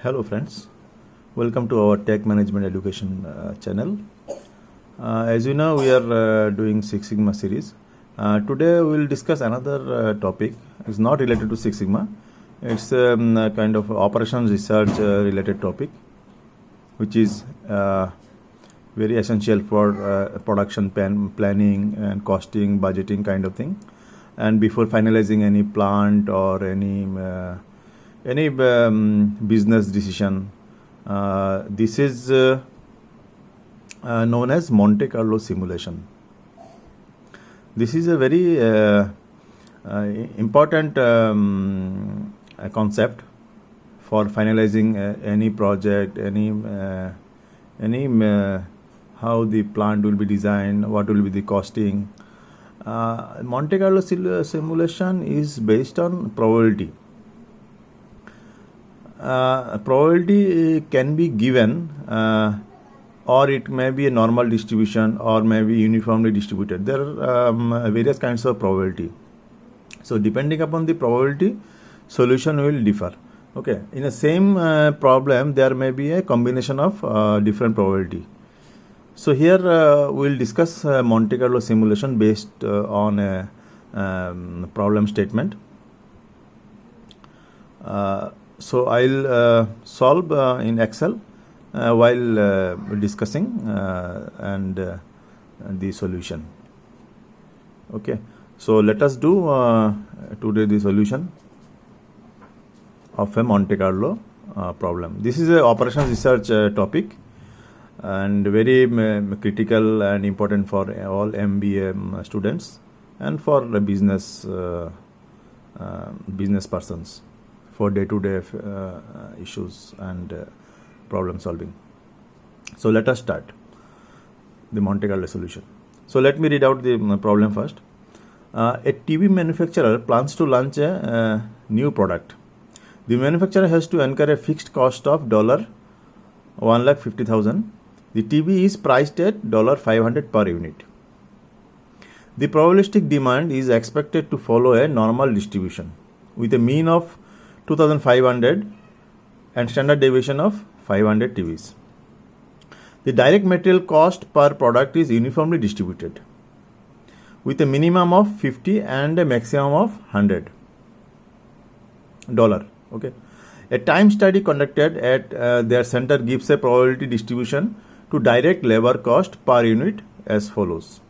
Hello friends, welcome to our Tech Management Education channel. As you know, we are doing Six Sigma series. Today we will discuss another topic. It's not related to Six Sigma. It's a kind of operations research related topic, which is very essential for production planning and costing, budgeting kind of thing. And before finalizing any plant or any business decision, this is known as Monte Carlo simulation. This is a very important concept for finalizing any project, any how the plant will be designed, what will be the costing. Monte Carlo simulation is based on probability. Probability can be given or it may be a normal distribution or may be uniformly distributed. There are various kinds of probability. So depending upon the probability, solution will differ. Okay, in the same problem there may be a combination of different probability. So here we will discuss Monte Carlo simulation based on a problem statement. So I'll solve in Excel while discussing and the solution. Okay, so let us do today the solution of a Monte Carlo problem. This is a operations research topic and very critical and important for all MBA students and for the business persons for day-to-day issues and problem solving. So let us start the Monte Carlo solution. So let me read out the problem first. A TV manufacturer plans to launch a new product. The manufacturer has to incur a fixed cost of $1,50,000. The TV is priced at $500 per unit. The probabilistic demand is expected to follow a normal distribution with a mean of 2,500 and standard deviation of 500 TVs. The direct material cost per product is uniformly distributed with a minimum of 50 and a maximum of $100. Okay. A time study conducted at their center gives a probability distribution to direct labor cost per unit as follows.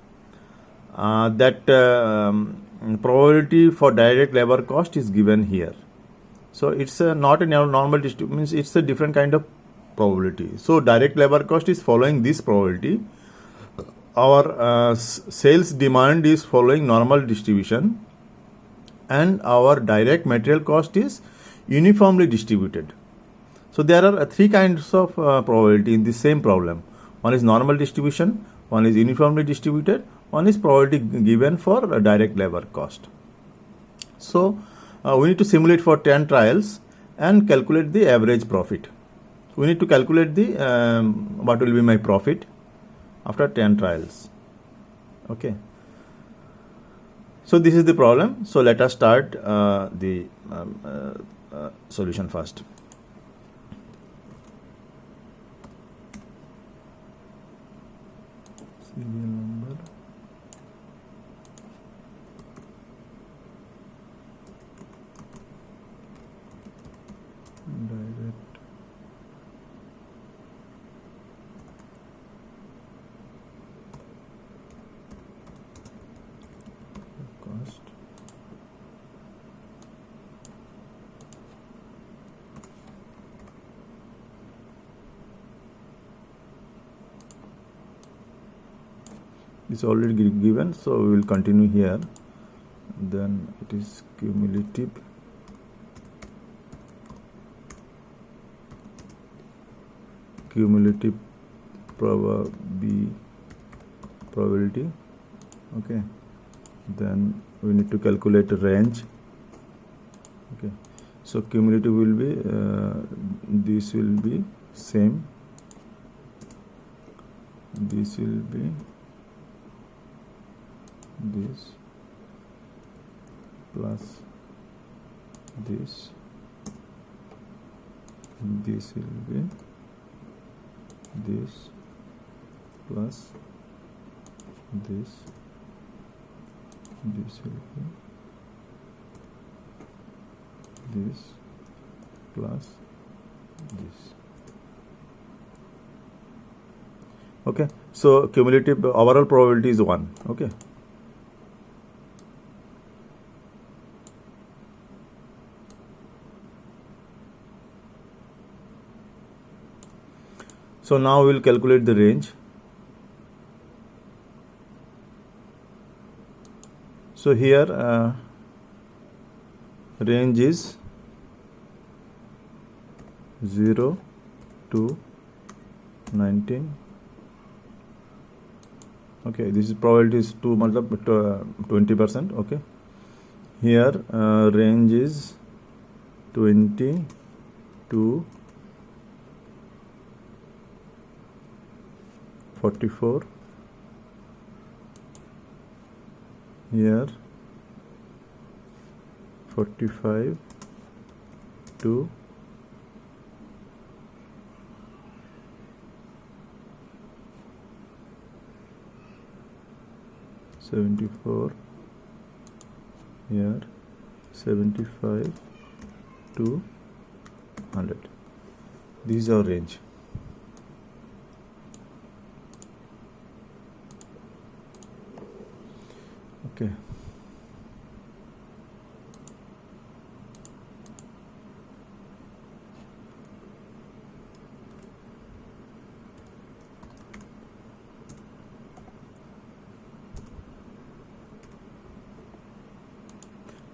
Probability for direct labor cost is given here. So it's not a normal distribution, means it's a different kind of probability. So direct labor cost is following this probability. Our sales demand is following normal distribution, and our direct material cost is uniformly distributed. So there are three kinds of probability in the same problem. One is normal distribution, one is uniformly distributed, one is probability given for direct labor cost. So we need to simulate for 10 trials and calculate the average profit. We need to calculate the what will be my profit after 10 trials. Okay. So this is the problem. So let us start the solution first. Serial number. Direct cost. It's already given, so we will continue here. Then it is cumulative probability. Okay, then we need to calculate range. Okay, so cumulative will be this will be same, this will be this plus this this will be this plus this will be this plus this. Okay, so cumulative overall probability is 1. Okay, so now we will calculate the range. So here range is 0 to 19. Okay, this is probability is 2 20%. Okay, here range is 20 to 44. Here 45 to 74. Here 75 to 100. These are range. Okay.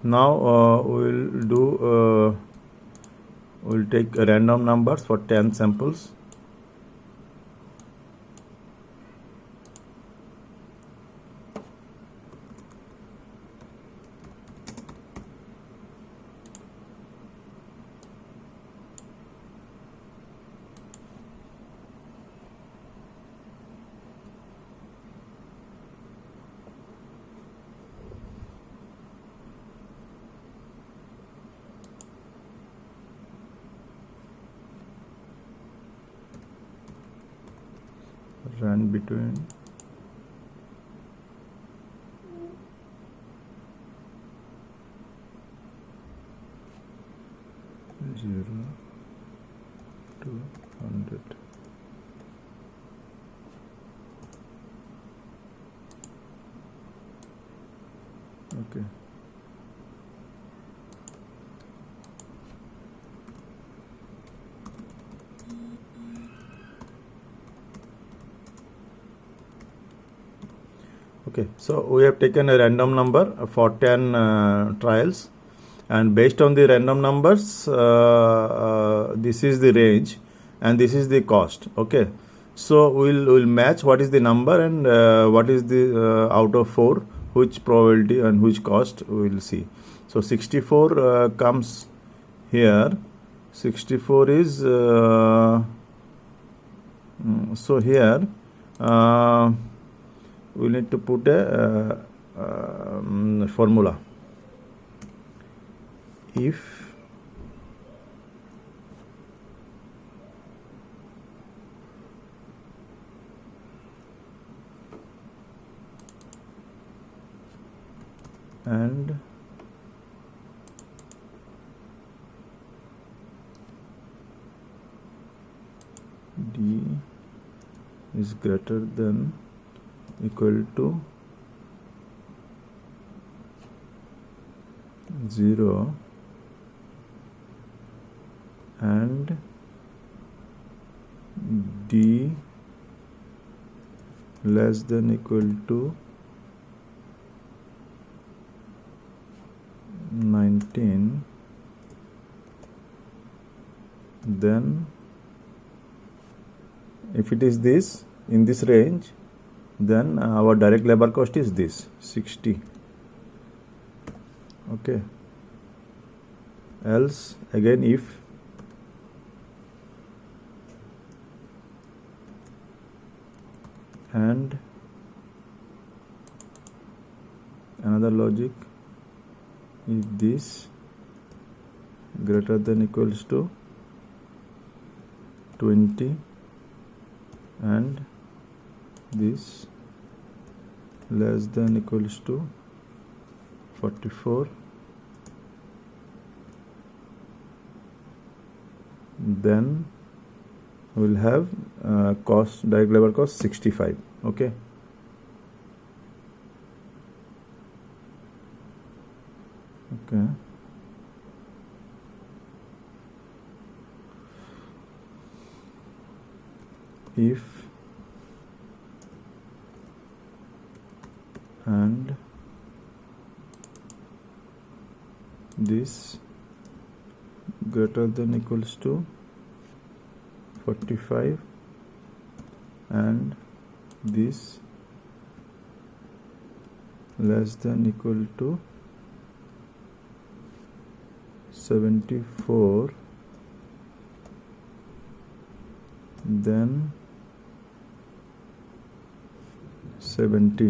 Now we'll take random numbers for 10 samples. Run between 0 to 100. Okay. Okay, so we have taken a random number for 10 trials, and based on the random numbers, this is the range and this is the cost. Okay, so we'll match what is the number and what is the out of 4, which probability and which cost we will see. So 64 comes here. 64 is so here we need to put a formula. If and D is greater than equal to 0 and D less than equal to 19, then if it is this in this range, then our direct labor cost is this 60. Okay, else again if and another logic, if this greater than equals to 20 and this less than equals to 44, then we'll have cost, direct labor cost 65. Okay, okay. If and this greater than equals to 45 and this less than equal to 74, then 70.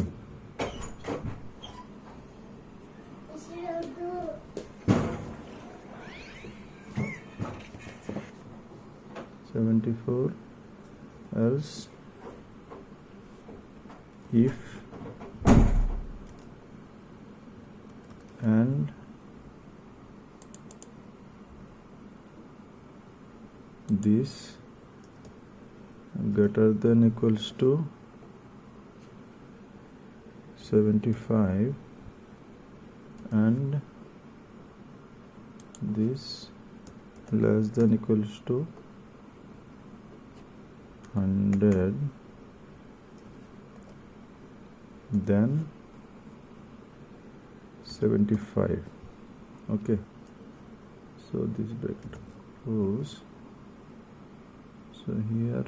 Else if and this greater than equals to 75 and this less than equals to 100, then 75. Okay, so this bracket close. So here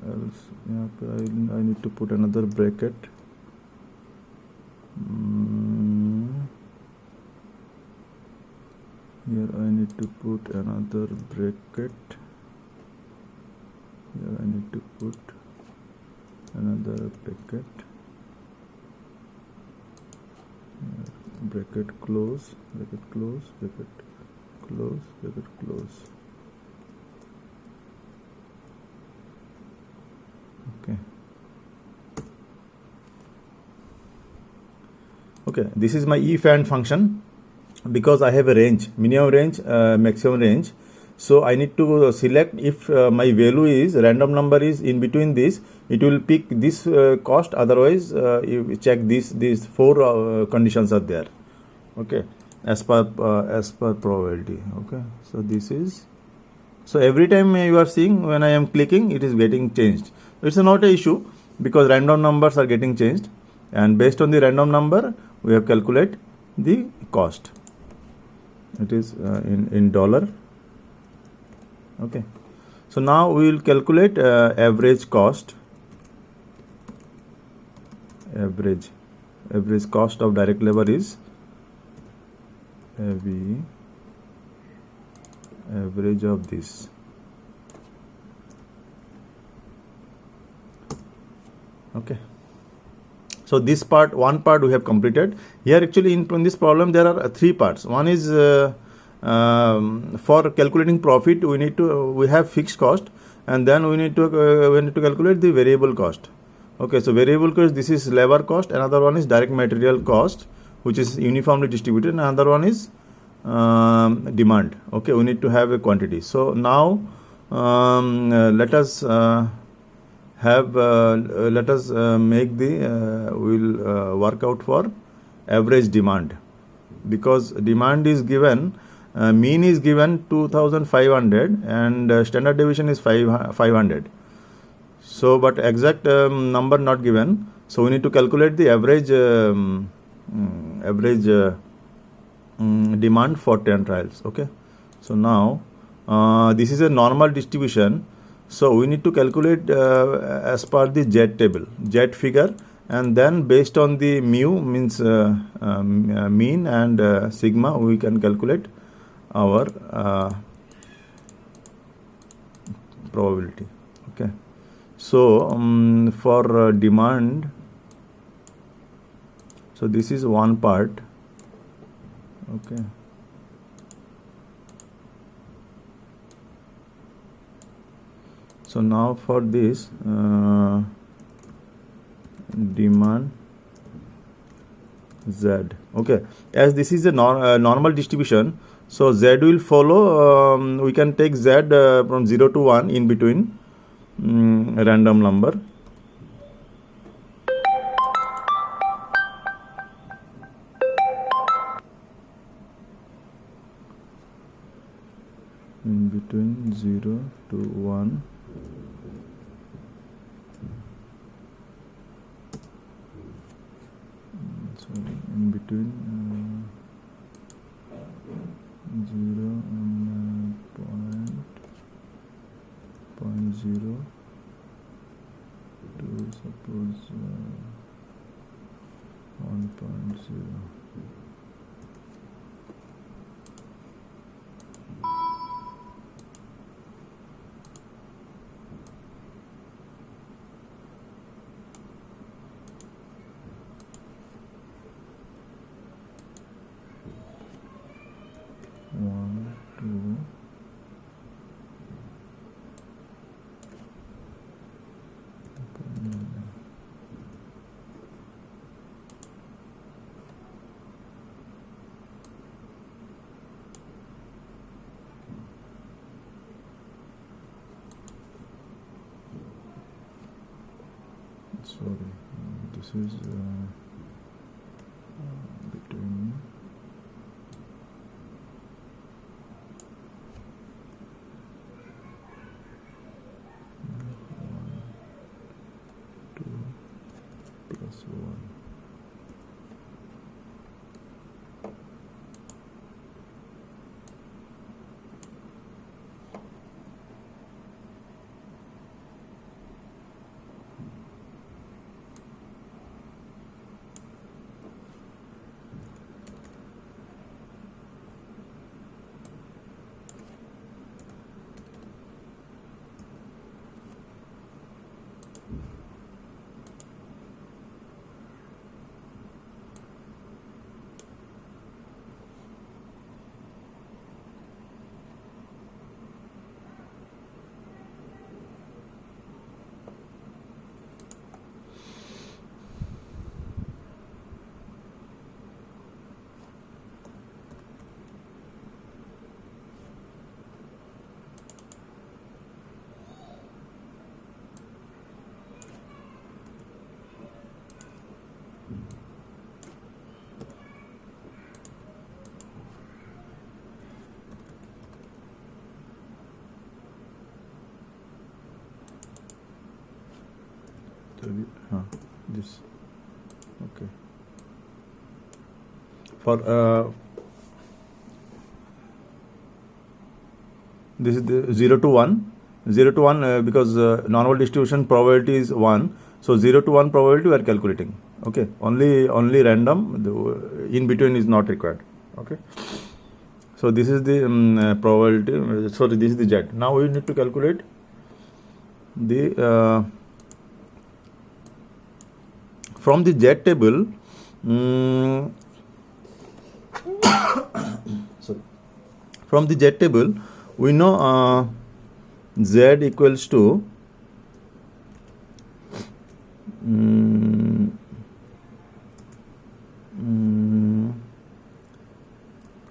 else I need to put another bracket. Here I need to put another bracket. Here I need to put another bracket. Bracket close, bracket close, bracket close, bracket close. Okay. Okay, this is my if and function. Because I have a range, minimum range, maximum range, so I need to select if my value is random number is in between this, it will pick this cost, otherwise you check these four conditions are there. Okay, as per probability. Okay, so this is, so every time you are seeing when I am clicking, it is getting changed. It's not an issue because random numbers are getting changed, and based on the random number we have calculate the cost. It is in dollar. Okay, so now we will calculate average cost. Average cost of direct labor is average of this. Okay, so this part, one part we have completed. Here actually in this problem there are three parts. One is for calculating profit we have fixed cost, and then we need to calculate the variable cost. Okay, so variable cost, this is labor cost. Another one is direct material cost, which is uniformly distributed. And another one is demand. Okay, we need to have a quantity. So now let us make the we'll work out for average demand, because demand is given, mean is given 2500 and standard deviation is 500. So but exact number not given, so we need to calculate the average demand for 10 trials. Okay, so now this is a normal distribution. So we need to calculate as per the Z table, Z figure, and then based on the mu means mean and sigma, we can calculate our probability. Okay, so for demand, so this is one part. Okay, So now for this demand Z. Okay, as this is a normal distribution, so Z will follow. We can take Z from 0 to 1 in between random number. In between 0 to 1. Sorry, in between 0 and point 0 to suppose 1.0. Sorry, this is between plus 1. This. Okay. For this is the 0 to 1. 0 to 1 because normal distribution probability is 1. So 0 to 1 probability we are calculating. Okay. Only random. The in between is not required. Okay. So this is the probability. Sorry, this is the Z. Now we need to calculate the from the Z table. Sorry. From the Z table, we know Z equals to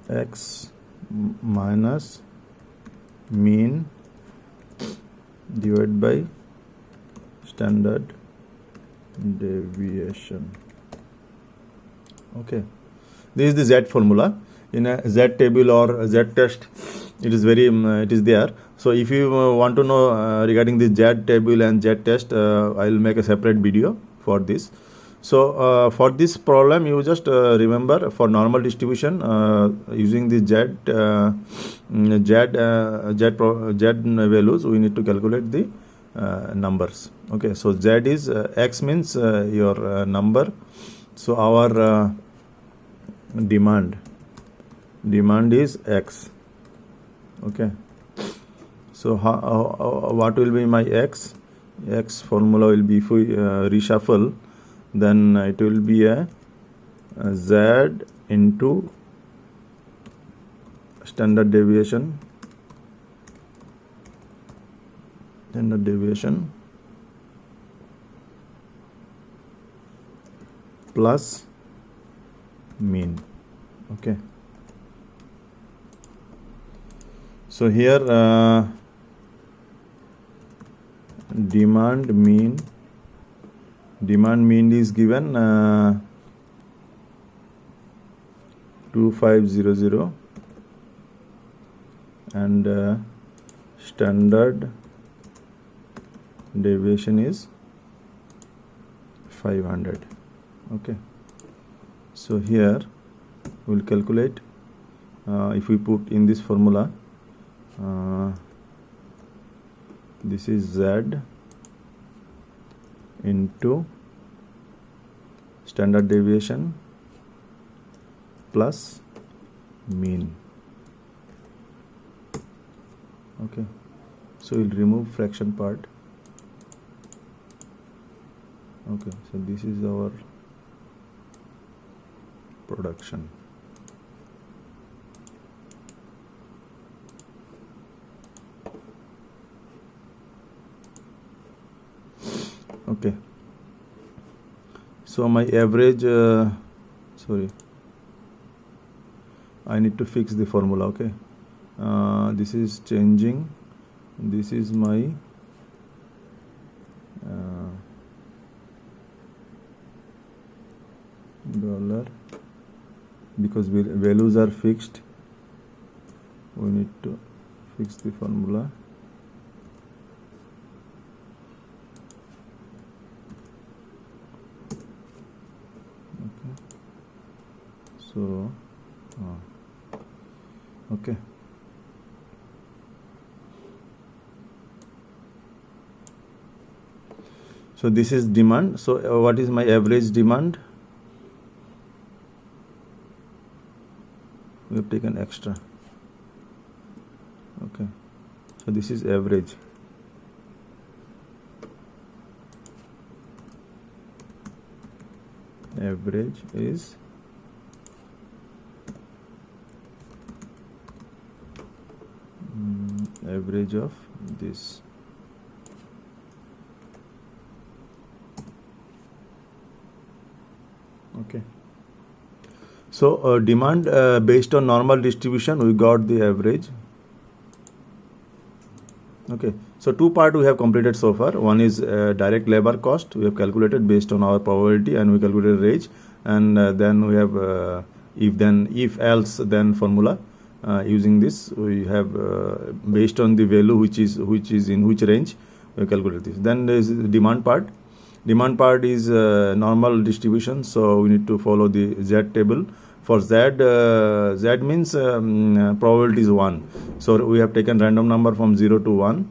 x minus mean divided by standard deviation. Okay, this is the Z formula in a Z table or Z test. It is very it is there. So if you want to know regarding the Z table and Z test, I will make a separate video for this. So for this problem, you just remember for normal distribution using the Z values, we need to calculate the numbers. Okay, so Z is X means your number. So our demand is X. Okay, so what will be my X formula will be, if we reshuffle, then it will be a Z into standard deviation standard deviation plus mean. Okay, so here demand mean is given 2500 and standard deviation is 500. Okay, so here we will calculate if we put in this formula this is Z into standard deviation plus mean. Okay, so we'll remove fraction part. Okay, so this is our production. Okay, so my average sorry, I need to fix the formula. Okay, this is changing, this is my dollar, because values are fixed, we need to fix the formula. Okay, so okay, so this is demand. So what is my average demand? We have taken extra. Okay, so this is average. Average is average of this. Okay, so demand based on normal distribution, we got the average. Okay, so two part we have completed so far. One is direct labor cost, we have calculated based on our probability, and we calculated range, and then we have if else then formula. Using this, we have based on the value which is in which range, we calculate this. Then there is the demand part. Demand part is normal distribution, so we need to follow the Z table. For Z, Z means probability is 1. So we have taken random number from 0 to 1.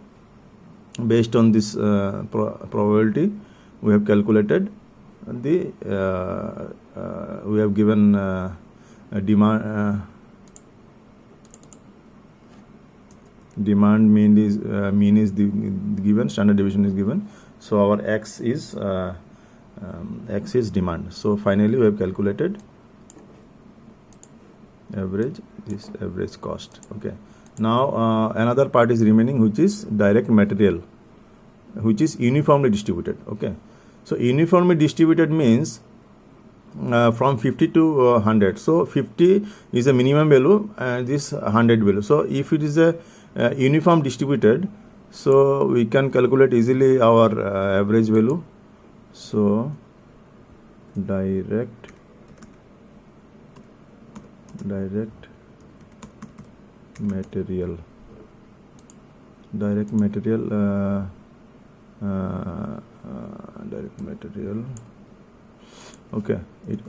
Based on this probability, we have calculated the we have given demand mean is given, standard deviation is given. So our x is demand. So finally we have calculated average, this average cost. Okay, now another part is remaining, which is direct material, which is uniformly distributed. Okay, so uniformly distributed means from 50 to 100. So 50 is a minimum value and this 100 value. So if it is a uniform distributed, so we can calculate easily our average value. So direct material, direct material. Okay, it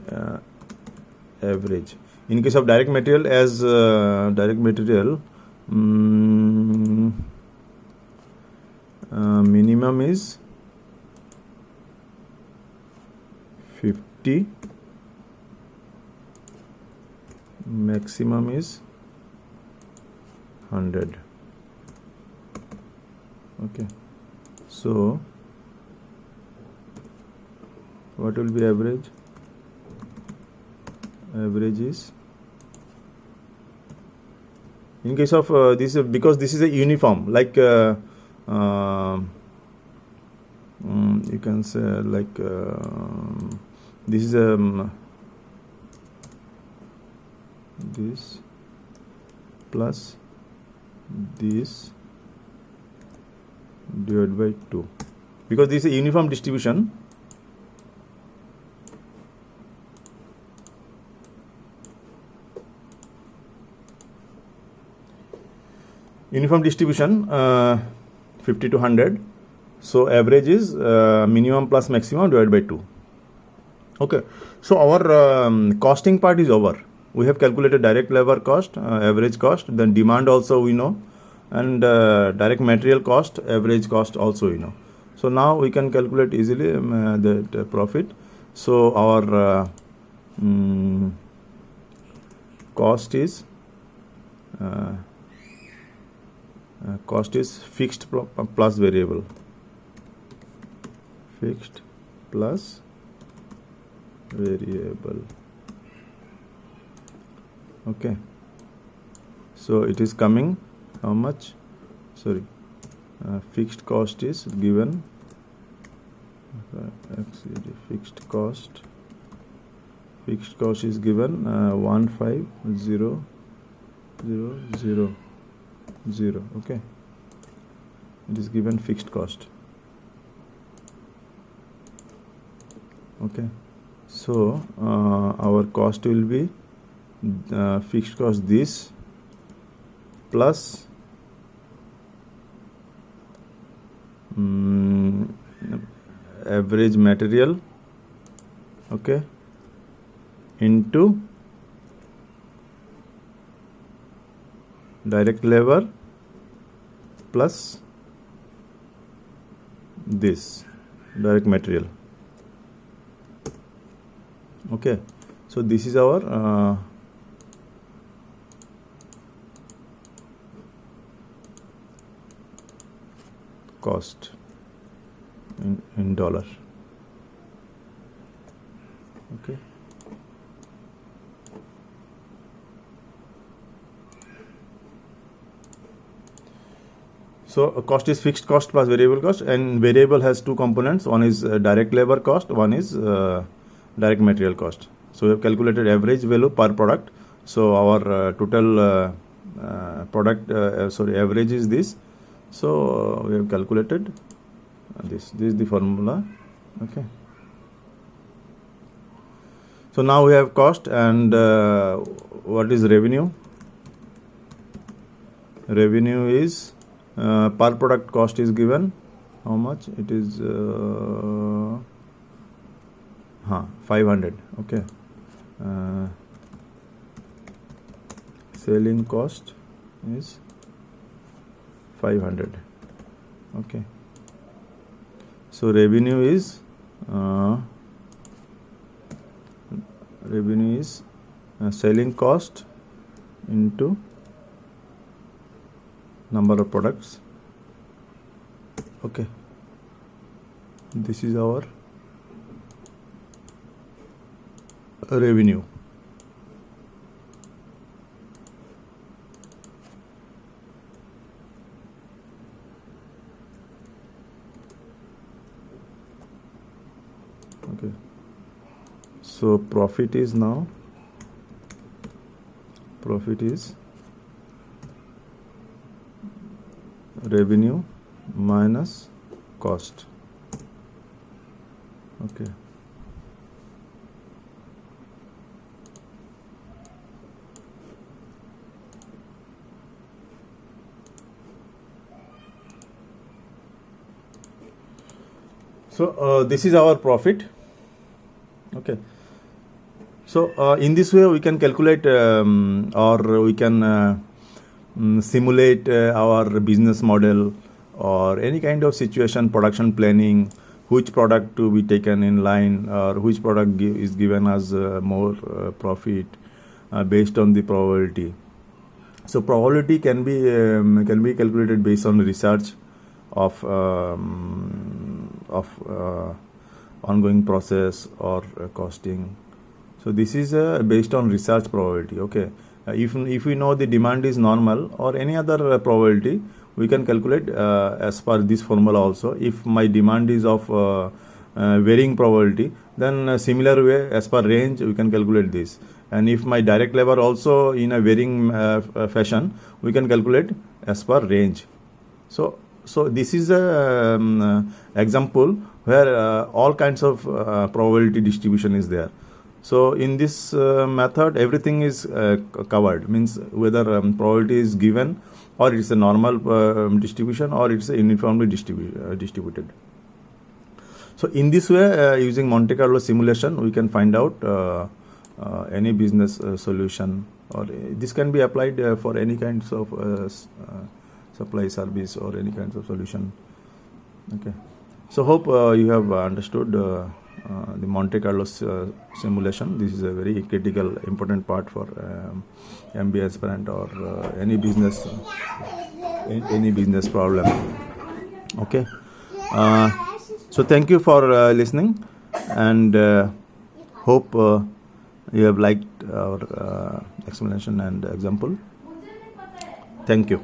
average. In case of direct material, as direct material, minimum is 50, maximum is 100. Okay, so what will be average? Average is, in case of this, because this is a uniform, like you can say like this is this plus this divided by 2, because this is a uniform distribution. Uniform distribution 50 to 100. So average is minimum plus maximum divided by 2. Okay. So our costing part is over. We have calculated direct labor cost, average cost, then demand also we know, and direct material cost, average cost also we know. So now we can calculate easily the profit. So our cost is fixed plus variable. Fixed plus variable. Okay. So it is coming how much? Sorry. Fixed cost is given. Fixed cost is given 15000. Okay. It is given fixed cost. Okay. So our cost will be fixed cost this plus average material, okay, into direct labor plus this direct material. Okay, so this is our cost in dollar. Okay. So cost is fixed cost plus variable cost, and variable has two components. One is direct labor cost, one is direct material cost. So we have calculated average value per product. So our total average is this. So we have calculated this. This is the formula. Okay. So now we have cost, and what is revenue? Revenue is per product cost is given. How much? It is 500. Okay. Selling cost is 500. Okay. So revenue is selling cost into number of products. Okay. This is our revenue. Okay. So profit is revenue minus cost. Okay. So this is our profit. Okay. So in this way we can calculate or we can simulate our business model or any kind of situation, production planning, which product to be taken in line or which product is given as more profit based on the probability. So probability can be calculated based on research of ongoing process or costing. So this is based on research probability. Okay. If we know the demand is normal or any other probability, we can calculate as per this formula also. If my demand is of varying probability, then similar way as per range we can calculate this. And if my direct labor also in a varying fashion, we can calculate as per range. So this is a example where all kinds of probability distribution is there. So in this method, everything is covered. Means whether probability is given, or it's a normal distribution, or it's a uniformly distributed. So in this way, using Monte Carlo simulation, we can find out any business solution, or this can be applied for any kinds of supply service or any kinds of solution. Okay. So hope you have understood the Monte Carlo simulation. This is a very critical, important part for MBA aspirant or any business problem. Okay. So thank you for listening, and hope you have liked our explanation and example. Thank you.